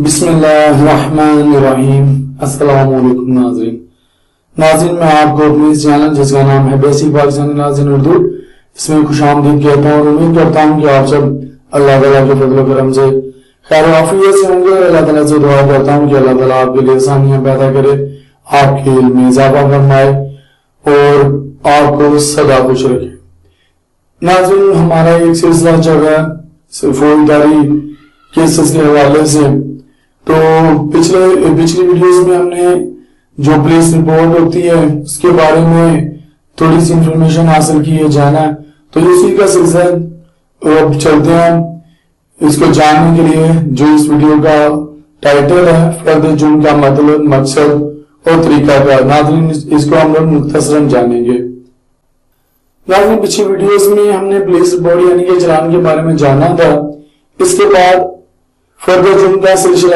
بسم اللہ الرحمن الرحیم۔ السلام علیکم ناظرین میں آپ کو اپنے اس چینل جس کا نام ہے بیسک پاکستانی ناظرین اردو اس میں خوش آمدید کہتا ہوں اور امید کرتا ہوں کہ آپ سب اللہ تعالیٰ کے فضل و کرم سے خیر و عافیت سے ہوں گے۔ اللہ تعالیٰ سے دعا کرتا ہوں کہ اللہ تعالیٰ آپ کے لیے آسانیاں پیدا کرے، آپ کے علم میں اضافہ فرمائے اور آپ کو سدا خوش رکھے۔ ناظرین ہمارا ایک سلسلہ چل رہا ہے فوجداری کیسز کے حوالے سے، تو پچھلی ویڈیوز میں ہم نے جو پولیس رپورٹ ہوتی ہے اس کے بارے میں تھوڑی سی انفارمیشن حاصل کی ہے، جانا ہے، تو اسی کا سلسلہ اب چلتے ہیں اس کو جاننے کے لیے جو اس ویڈیو کا ٹائٹل ہے فرد جرم کا مطلب، مقصد اور طریقہ کار۔ ناظرین اس کو ہم لوگ مختصراً جانیں گے۔ ناظرین پچھلی ویڈیوز میں ہم نے پولیس رپورٹ یعنی کہ چلان کے بارے میں جانا تھا، اس کے بعد فرد جرم کا سلسلہ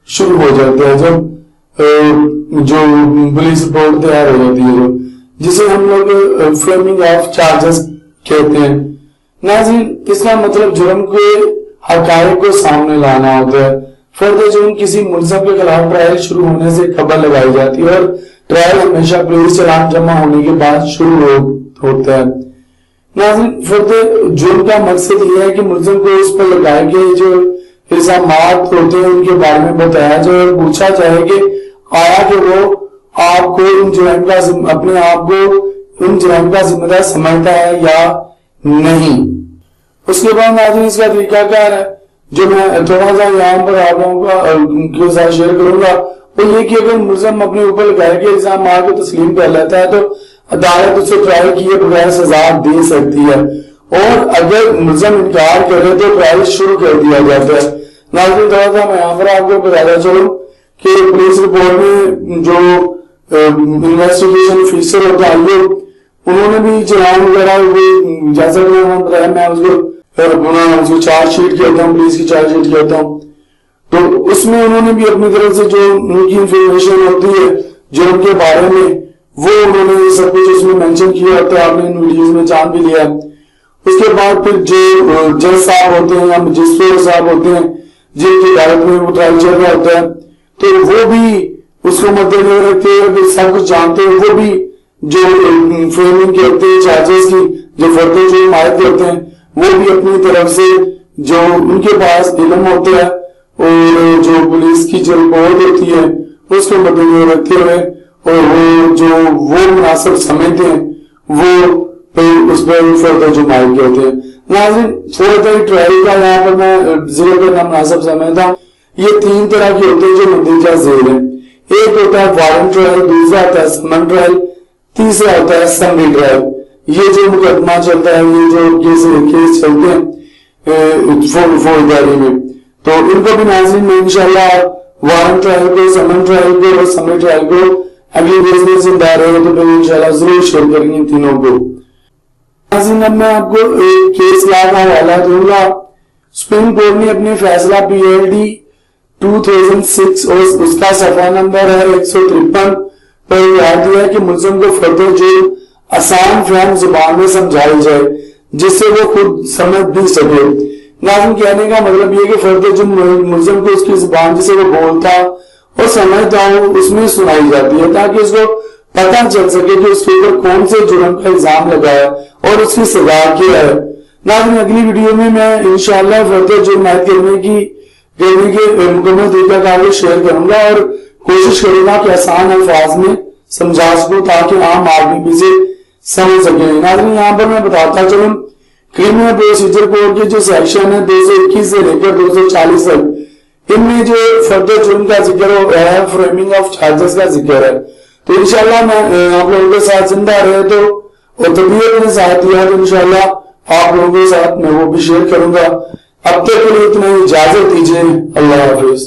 شروع ہو جاتا ہے جب جو پولیس رپورٹ تیار ہو جاتی ہے جسے ہم لوگ فریمنگ آف چارجز کہتے ہیں۔ ناظرین اس کا مطلب جرم کے حقائق کو سامنے لانا ہوتا ہے۔ فرد جرم کسی ملزم کے خلاف ٹرائل شروع ہونے سے خبر لگائی جاتی ہے اور ٹرائل ہمیشہ پولیس چلان جمع ہونے کے بعد شروع ہوتا ہے۔ ناظرین فرد جرم کا مقصد یہ ہے کہ ملزم کو اس پر لگائے گئے جو الزامات ہوتے ہیں ان کے بارے میں بتایا جائے اور پوچھا جائے کہ آیا کہ وہ آپ کو اپنے آپ کو ان جرائم کا ذمہ دار سمجھتا ہے یا نہیں۔ اس کے بعد ناظرین اس کا طریقہ کار ہے جو میں تھوڑا سا یہاں پر آپ لوگوں کے ساتھ شیئر کروں گا، وہ یہ کہ اگر ملزم اپنے اوپر لگائے گئے الزامات کو تسلیم کر لیتا ہے تو عدالت اسے ٹرائل کیے بغیر سزا دے سکتی ہے، اور اگر ملزم انکار کرے تو ٹرائل شروع کر دیا جاتا ہے۔ ناظرین تھوڑا سا میں یہاں پر آپ کو بتاتا چلوں کہ پولیس رپورٹ میں جو انویسٹیگیشن آفیسر ہوتا ہے انہوں نے بھی چلان وغیرہ جیسا کہ میں بتایا، میں اس کو چارج شیٹ کہتا ہوں، پولیس کی چارج شیٹ کہتا ہوں، تو اس میں انہوں نے بھی اپنی طرف سے جو ان کی انفارمیشن ہوتی ہے جرم کے بارے میں وہ انہوں نے سب کچھ اس میں مینشن کیا ہوتا ہے، آپ نے ان ویڈیوز میں جان بھی لیا۔ اس کے بعد پھر جو جج صاحب ہوتے ہیں یا مجسٹریٹ صاحب ہوتے ہیں جن کی عدالت میں وہ ٹرائل چل رہا ہوتا ہے، تو وہ بھی اس کو مد نظر رکھتے ہیں، سب کچھ جانتے ہیں، وہ بھی جو فریمنگ کرتے ہیں چارجز کی جو فرد جرم عائد کرتے ہیں وہ بھی اپنی طرف سے جو ان کے پاس علم ہوتا ہے اور جو پولیس کی جو رپورٹ ہوتی ہے اس کو مد نظر رکھتے ہوئے اور وہ مناسب سمجھتے ہیں وہ پھر اس پر فرد جرم عائد کرتے ہیں۔ ناظرین تھوڑا سا ٹرائل کا یہاں پر میں ذکر کرنا مناسب سمجھتا ہوں۔ یہ تین طرح کے ہوتے ہیں جو مندرجہ ذیل ہیں۔ ایک ہوتا ہے وارنٹ ٹرائل، دوسرا ہوتا ہے سمن ٹرائل، تیسرا ہوتا ہے سمری ٹرائل۔ یہ جو مقدمہ چلتا ہے، یہ جو کیس چلتے ہیں فوجداری میں، تو ان کو بھی ناظرین میں انشاءاللہ وارنٹ ٹرائل کو، سمن ٹرائل کو اور سمری ٹرائل کو اگلی ویڈیو میں زندہ رہے تو پھر انشاءاللہ ضرور شیئر کریں گے تینوں کو۔ ناظرین اب میں آپ کو ایک کیس لا کا حوالہ دوں گا۔ سپریم کورٹ نے اپنے فیصلہ PLD 2006 اور اس کا صفحہ نمبر ہے 153 پر یاد دیا کہ ملزم کو فرد جرم آسان فہم زبان میں سمجھائی جائے جس سے وہ خود سمجھ بھی سکے۔ ناظرین کہنے کا مطلب یہ کہ فرد جرم ملزم کو اس کی زبان جسے وہ بولتا اور سمجھتا ہو اس میں سنائی جاتی ہے تاکہ اس کو پتہ چل سکے کہ اس کے اوپر کون سے جرم کا الزام لگا ہے اور اس کی سزا کیا ہے۔ ناظرین اگلی ویڈیو میں انشاءاللہ فرد جرم عائد کرنے کے مکمل طریقہ کار کو شیئر کروں گا اور کوشش کروں گا کہ آسان الفاظ میں سمجھا سکوں تاکہ عام آدمی بھی سے سمجھ سکیں۔ ناظرین یہاں پر میں بتاتا چلوں کرمنل پروسیجر کوڈ کے جو سیکشن ہے 221 سے لے کر 240 تک، ان میں جو فرد جرم کا ذکر ہے فریمنگ آف چارجز کا ذکر ہے، تو انشاءاللہ میں آپ لوگوں کے ساتھ زندہ رہے تو اور طبیعت نے ساتھ دیا تو انشاءاللہ آپ لوگوں کے ساتھ میں وہ بھی شیئر کروں گا۔ اب تک کے لیے اتنا اجازت دیجیے، اللہ حافظ۔